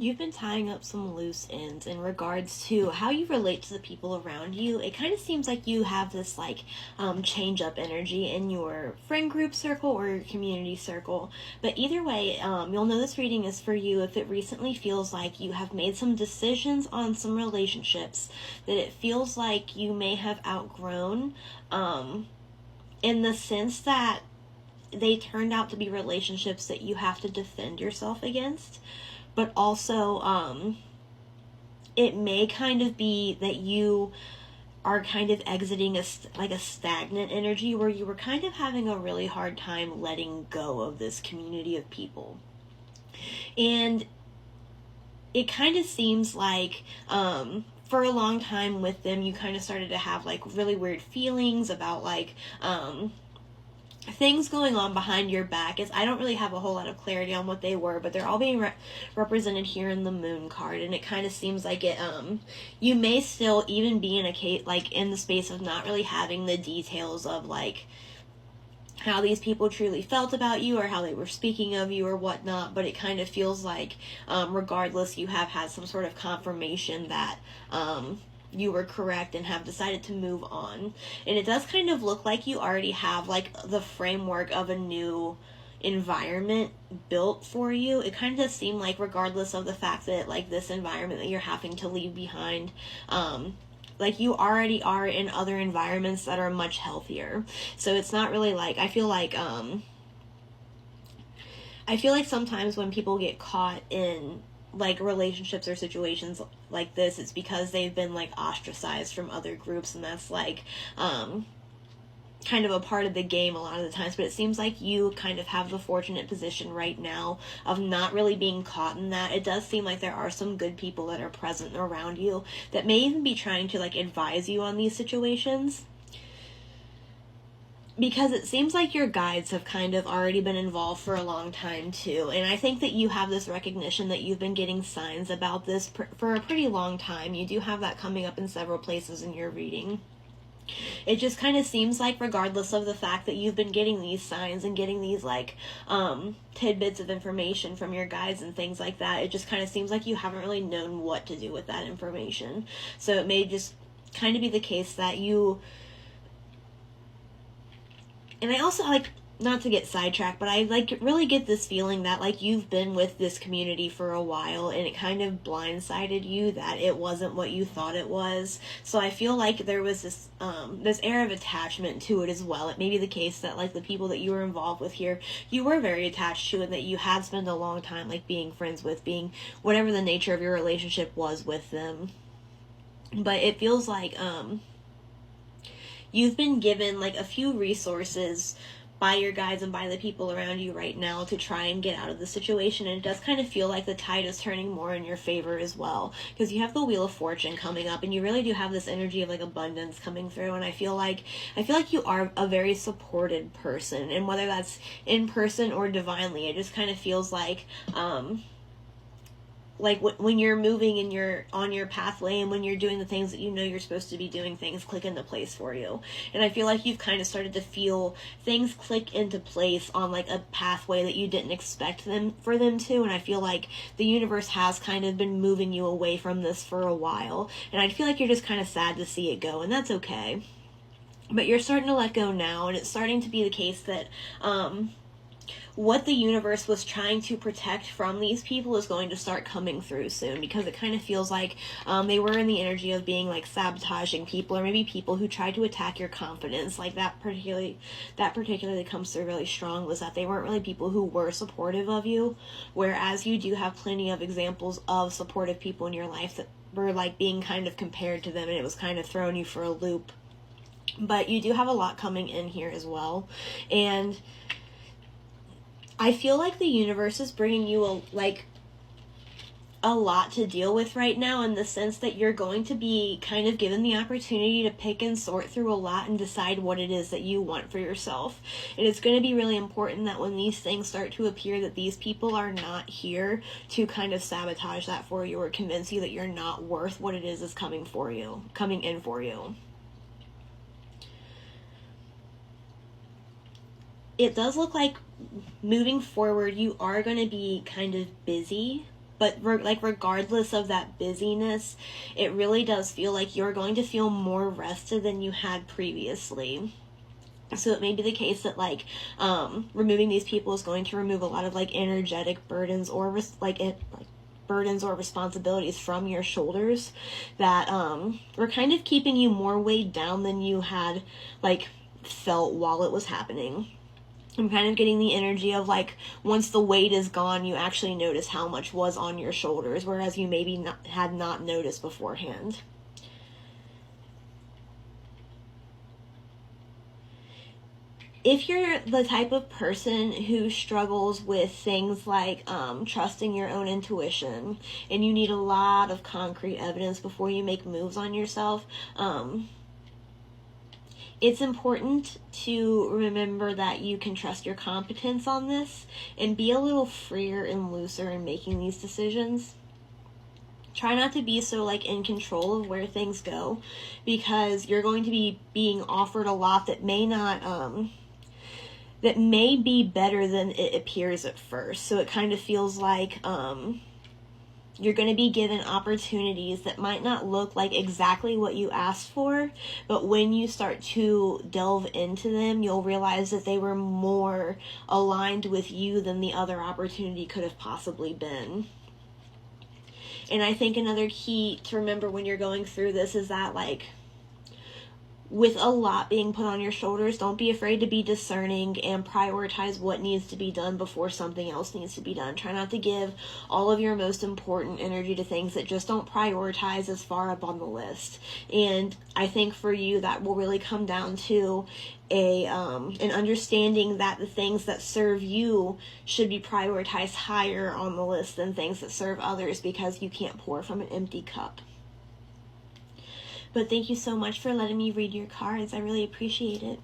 You've been tying up some loose ends in regards to how you relate to the people around you. It kind of seems like you have this change up energy in your friend group circle or your community circle. But either way, you'll know this reading is for you if it recently feels like you have made some decisions on some relationships that it feels like you may have outgrown, in the sense that they turned out to be relationships that you have to defend yourself against, but also it may kind of be that you are kind of exiting a stagnant energy where you were kind of having a really hard time letting go of this community of people. And it kind of seems like for a long time with them you kind of started to have like really weird feelings about things going on behind your back. I don't really have a whole lot of clarity on what they were, but they're all being represented here in the moon card, and it kind of seems like you may still even be in a case in the space of not really having the details of how these people truly felt about you or how they were speaking of you or whatnot, but it kind of feels like regardless, you have had some sort of confirmation that you were correct and have decided to move on. And it does kind of look like you already have the framework of a new environment built for you. It kind of does seem like regardless of the fact that this environment that you're having to leave behind, you already are in other environments that are much healthier. So it's not really I feel like sometimes when people get caught in relationships or situations like this, it's because they've been ostracized from other groups, and that's kind of a part of the game a lot of the times. But it seems like you kind of have the fortunate position right now of not really being caught in that. It does seem like there are some good people that are present around you that may even be trying to advise you on these situations, because it seems like your guides have kind of already been involved for a long time too. And I think that you have this recognition that you've been getting signs about this for a pretty long time. You do have that coming up in several places in your reading. It just kind of seems like regardless of the fact that you've been getting these signs and getting these tidbits of information from your guides and things like that, it just kind of seems like you haven't really known what to do with that information. So it may just kind of be the case that you... And I also not to get sidetracked, but I really get this feeling that you've been with this community for a while and it kind of blindsided you that it wasn't what you thought it was. So I feel like there was this air of attachment to it as well. It may be the case that the people that you were involved with here, you were very attached to, and that you had spent a long time being friends with, being whatever the nature of your relationship was with them. But it feels like you've been given a few resources by your guides and by the people around you right now to try and get out of the situation, and it does kind of feel like the tide is turning more in your favor as well, because you have the Wheel of Fortune coming up, and you really do have this energy of abundance coming through. And I feel like you are a very supported person, and whether that's in person or divinely, it just kind of feels when you're moving and you're on your pathway and when you're doing the things that you know you're supposed to be doing, things click into place for you. And I feel like you've kind of started to feel things click into place on a pathway that you didn't expect them to. And I feel like the universe has kind of been moving you away from this for a while. And I feel like you're just kind of sad to see it go, and that's okay. But you're starting to let go now, and it's starting to be the case that what the universe was trying to protect from these people is going to start coming through soon, because it kind of feels like they were in the energy of being sabotaging people, or maybe people who tried to attack your confidence. That particularly comes through really strong, was that they weren't really people who were supportive of you, whereas you do have plenty of examples of supportive people in your life that were being kind of compared to them, and it was kind of throwing you for a loop. But you do have a lot coming in here as well, and I feel like the universe is bringing you a lot to deal with right now, in the sense that you're going to be kind of given the opportunity to pick and sort through a lot and decide what it is that you want for yourself. And it's going to be really important that when these things start to appear, that these people are not here to kind of sabotage that for you or convince you that you're not worth what it is coming in for you. It does look like moving forward, you are going to be kind of busy But regardless of that busyness, it really does feel like you're going to feel more rested than you had previously. So it may be the case that removing these people is going to remove a lot of energetic burdens or burdens or responsibilities from your shoulders that were kind of keeping you more weighed down than you had felt while it was happening. I'm kind of getting the energy of once the weight is gone, you actually notice how much was on your shoulders, whereas you maybe had not noticed beforehand. If you're the type of person who struggles with things like trusting your own intuition, and you need a lot of concrete evidence before you make moves on yourself, it's important to remember that you can trust your competence on this and be a little freer and looser in making these decisions. Try not to be so in control of where things go, because you're going to be being offered a lot that may not that may be better than it appears at first. So it kind of feels like you're going to be given opportunities that might not look like exactly what you asked for, but when you start to delve into them, you'll realize that they were more aligned with you than the other opportunity could have possibly been. And I think another key to remember when you're going through this is that with a lot being put on your shoulders, don't be afraid to be discerning and prioritize what needs to be done before something else needs to be done. Try not to give all of your most important energy to things that just don't prioritize as far up on the list. And I think for you, that will really come down to an understanding that the things that serve you should be prioritized higher on the list than things that serve others, because you can't pour from an empty cup. But thank you so much for letting me read your cards. I really appreciate it.